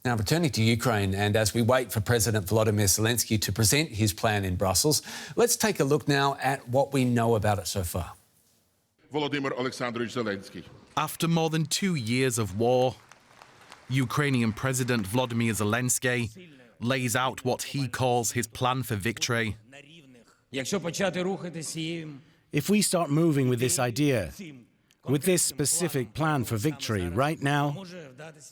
Now returning to Ukraine, and as we wait for President Volodymyr Zelenskyy to present his plan in Brussels, let's take a look now at what we know about it so far. Volodymyr Alexandrovich Zelenskyy. After more than 2 years of war, Ukrainian President Volodymyr Zelenskyy lays out what he calls his plan for victory. If we start moving with this idea, with this specific plan for victory right now,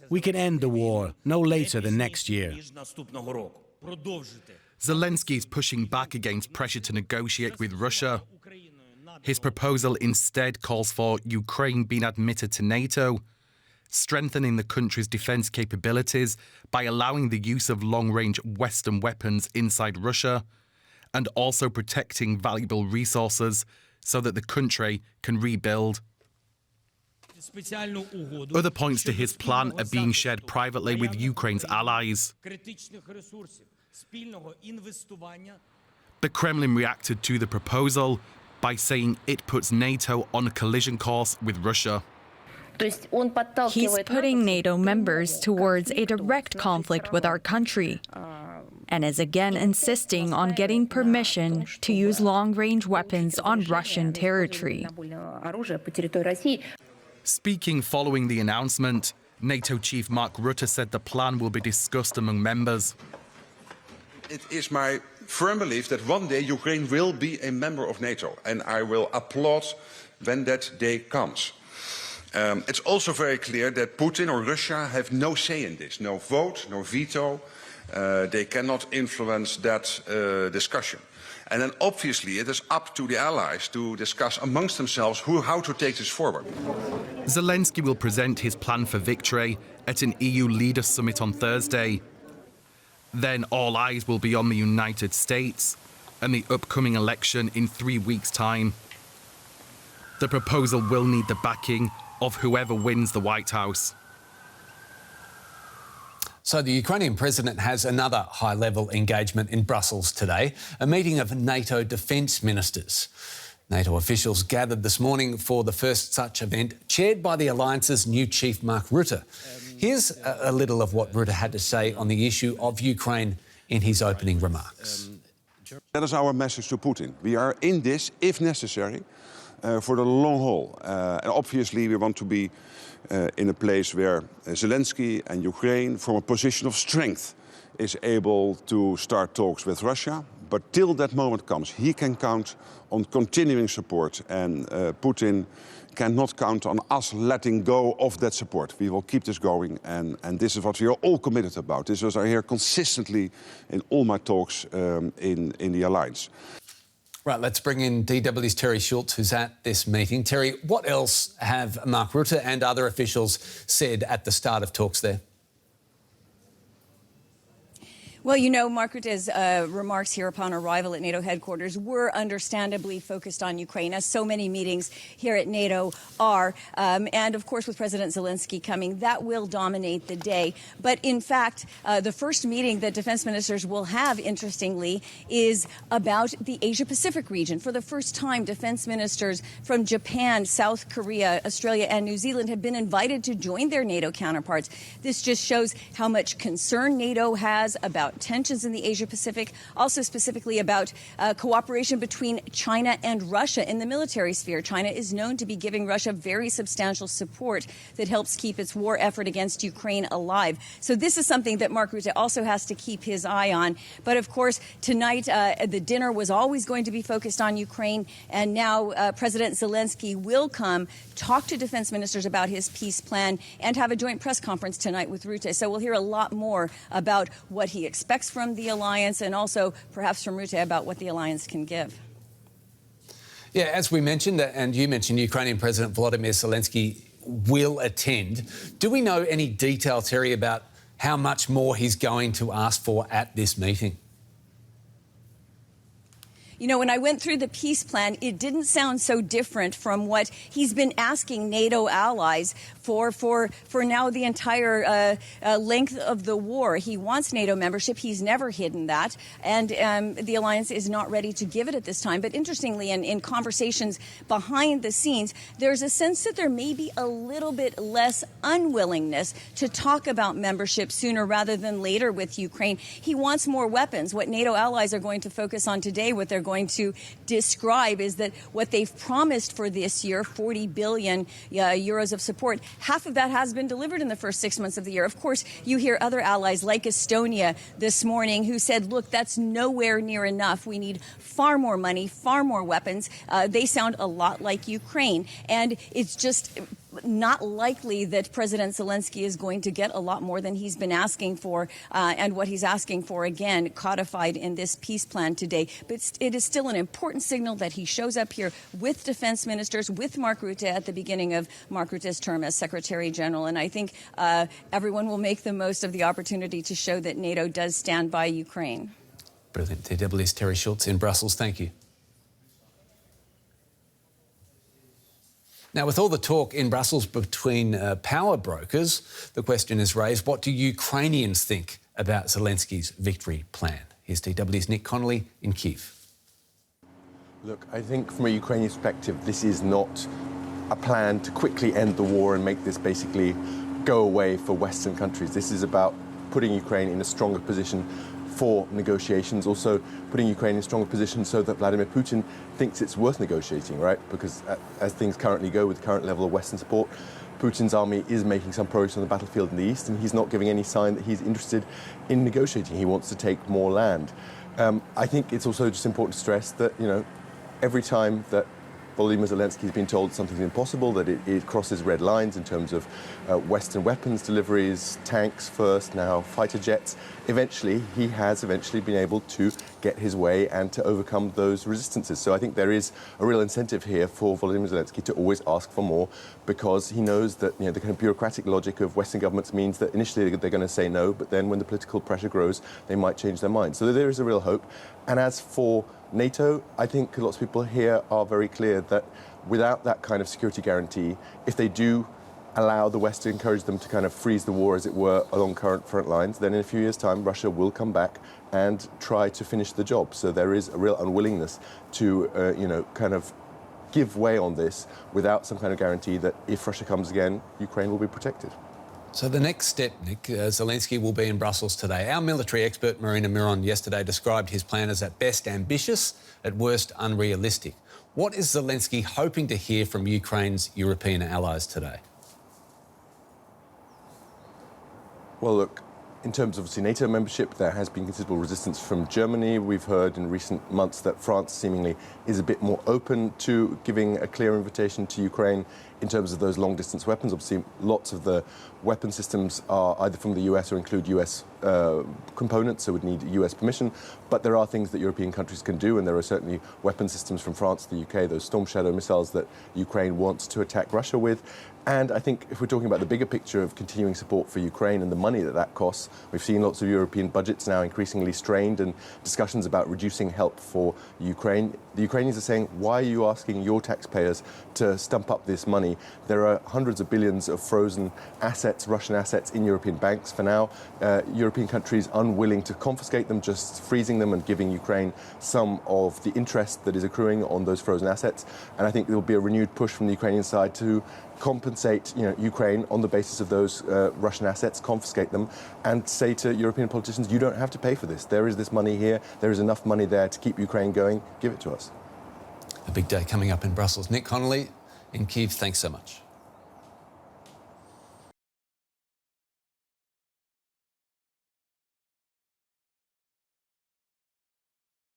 we can end the war no later than next year. Zelenskyy is pushing back against pressure to negotiate with Russia. His proposal instead calls for Ukraine being admitted to NATO, strengthening the country's defence capabilities by allowing the use of long-range Western weapons inside Russia, and also protecting valuable resources so that the country can rebuild. Other points to his plan are being shared privately with Ukraine's allies. The Kremlin reacted to the proposal by saying it puts NATO on a collision course with Russia. He's putting NATO members towards a direct conflict with our country and is again insisting on getting permission to use long-range weapons on Russian territory. Speaking following the announcement, NATO chief Mark Rutte said the plan will be discussed among members. It is my firm belief that one day Ukraine will be a member of NATO, and I will applaud when that day comes. It's also very clear that Putin or Russia have no say in this, no vote, no veto. They cannot influence that discussion. And then obviously it is up to the allies to discuss amongst themselves how to take this forward. Zelenskyy will present his plan for victory at an EU leaders summit on Thursday. Then all eyes will be on the United States and the upcoming election in 3 weeks' time. The proposal will need the backing of whoever wins the White House. So the Ukrainian president has another high-level engagement in Brussels today, a meeting of NATO defence ministers. NATO officials gathered this morning for the first such event, chaired by the alliance's new chief, Mark Rutte. Here's a little of what Rutte had to say on the issue of Ukraine in his opening remarks. That is our message to Putin. We are in this, if necessary, for the long haul. And obviously we want to be in a place where Zelenskyy and Ukraine, from a position of strength, is able to start talks with Russia. But till that moment comes, he can count on continuing support, and Putin cannot count on us letting go of that support. We will keep this going, and this is what we are all committed about. This was I hear consistently in all my talks in the alliance. Right, let's bring in DW's Terry Schultz, who's at this meeting. Terry, what else have Mark Rutte and other officials said at the start of talks there? Well, you know, Mark Rutte's remarks here upon arrival at NATO headquarters were understandably focused on Ukraine, as so many meetings here at NATO are. And, of course, with President Zelenskyy coming, that will dominate the day. But, in fact, the first meeting that defense ministers will have, interestingly, is about the Asia-Pacific region. For the first time, defense ministers from Japan, South Korea, Australia, and New Zealand have been invited to join their NATO counterparts. This just shows how much concern NATO has about tensions in the Asia-Pacific, also specifically about cooperation between China and Russia in the military sphere. China is known to be giving Russia very substantial support that helps keep its war effort against Ukraine alive. So this is something that Mark Rutte also has to keep his eye on. But, of course, tonight the dinner was always going to be focused on Ukraine, and now President Zelenskyy will come, talk to defense ministers about his peace plan, and have a joint press conference tonight with Rutte. So we'll hear a lot more about what he expects from the alliance, and also perhaps from Rutte about what the alliance can give. Yeah, as we mentioned, and you mentioned, Ukrainian President Volodymyr Zelenskyy will attend. Do we know any detail, Terry, about how much more he's going to ask for at this meeting? You know, when I went through the peace plan, it didn't sound so different from what he's been asking NATO allies for now the entire length of the war. He wants NATO membership. He's never hidden that. And the alliance is not ready to give it at this time. But interestingly, in conversations behind the scenes, there's a sense that there may be a little bit less unwillingness to talk about membership sooner rather than later with Ukraine. He wants more weapons. What NATO allies are going to focus on today, what they're going to describe, is that what they've promised for this year, 40 billion euros of support, half of that has been delivered in the first 6 months of the year. Of course, you hear other allies like Estonia this morning who said, look, that's nowhere near enough. We need far more money, far more weapons. They sound a lot like Ukraine. And it's just not likely that President Zelenskyy is going to get a lot more than he's been asking for, and what he's asking for, again, codified in this peace plan today. But it is still an important signal that he shows up here with defense ministers, with Mark Rutte at the beginning of Mark Rutte's term as Secretary General. And I think everyone will make the most of the opportunity to show that NATO does stand by Ukraine. Brilliant. DWs Terry Schultz in Brussels. Thank you. Now, with all the talk in Brussels between power brokers, the question is raised, what do Ukrainians think about Zelensky's victory plan? Here's DW's Nick Connelly in Kyiv. Look, I think from a Ukrainian perspective, this is not a plan to quickly end the war and make this basically go away for Western countries. This is about putting Ukraine in a stronger position for negotiations, also putting Ukraine in a stronger position so that Vladimir Putin thinks it's worth negotiating, right? Because as things currently go with the current level of Western support, Putin's army is making some progress on the battlefield in the east, and he's not giving any sign that he's interested in negotiating. He wants to take more land. I think it's also just important to stress that, you know, every time that Volodymyr Zelenskyy has been told something's impossible, that it crosses red lines in terms of Western weapons deliveries, tanks first, now fighter jets. Eventually, he has been able to get his way and to overcome those resistances. So I think there is a real incentive here for Volodymyr Zelenskyy to always ask for more, because he knows that, you know, the kind of bureaucratic logic of Western governments means that initially they're going to say no, but then when the political pressure grows, they might change their mind. So there is a real hope. And as for NATO, I think lots of people here are very clear that without that kind of security guarantee, if they do allow the West to encourage them to kind of freeze the war, as it were, along current front lines, then in a few years' time, Russia will come back and try to finish the job. So there is a real unwillingness to, kind of give way on this without some kind of guarantee that if Russia comes again, Ukraine will be protected. So the next step, Nick, Zelenskyy will be in Brussels today. Our military expert, Marina Miron, yesterday described his plan as at best ambitious, at worst unrealistic. What is Zelenskyy hoping to hear from Ukraine's European allies today? Well, look, in terms of obviously NATO membership, there has been considerable resistance from Germany. We've heard in recent months that France seemingly is a bit more open to giving a clear invitation to Ukraine in terms of those long-distance weapons. Obviously, lots of the weapon systems are either from the US or include US components, so would need US permission. But there are things that European countries can do, and there are certainly weapon systems from France, the UK, those Storm Shadow missiles that Ukraine wants to attack Russia with. And I think if we're talking about the bigger picture of continuing support for Ukraine and the money that that costs, we've seen lots of European budgets now increasingly strained and discussions about reducing help for Ukraine. The Ukrainians are saying, why are you asking your taxpayers to stump up this money? There are hundreds of billions of frozen assets, Russian assets, in European banks for now. European countries unwilling to confiscate them, just freezing them and giving Ukraine some of the interest that is accruing on those frozen assets. And I think there will be a renewed push from the Ukrainian side to compensate Ukraine on the basis of those Russian assets, confiscate them, and say to European politicians, you don't have to pay for this. There is this money here. There is enough money there to keep Ukraine going. Give it to us. A big day coming up in Brussels. Nick Connelly in Kyiv, thanks so much.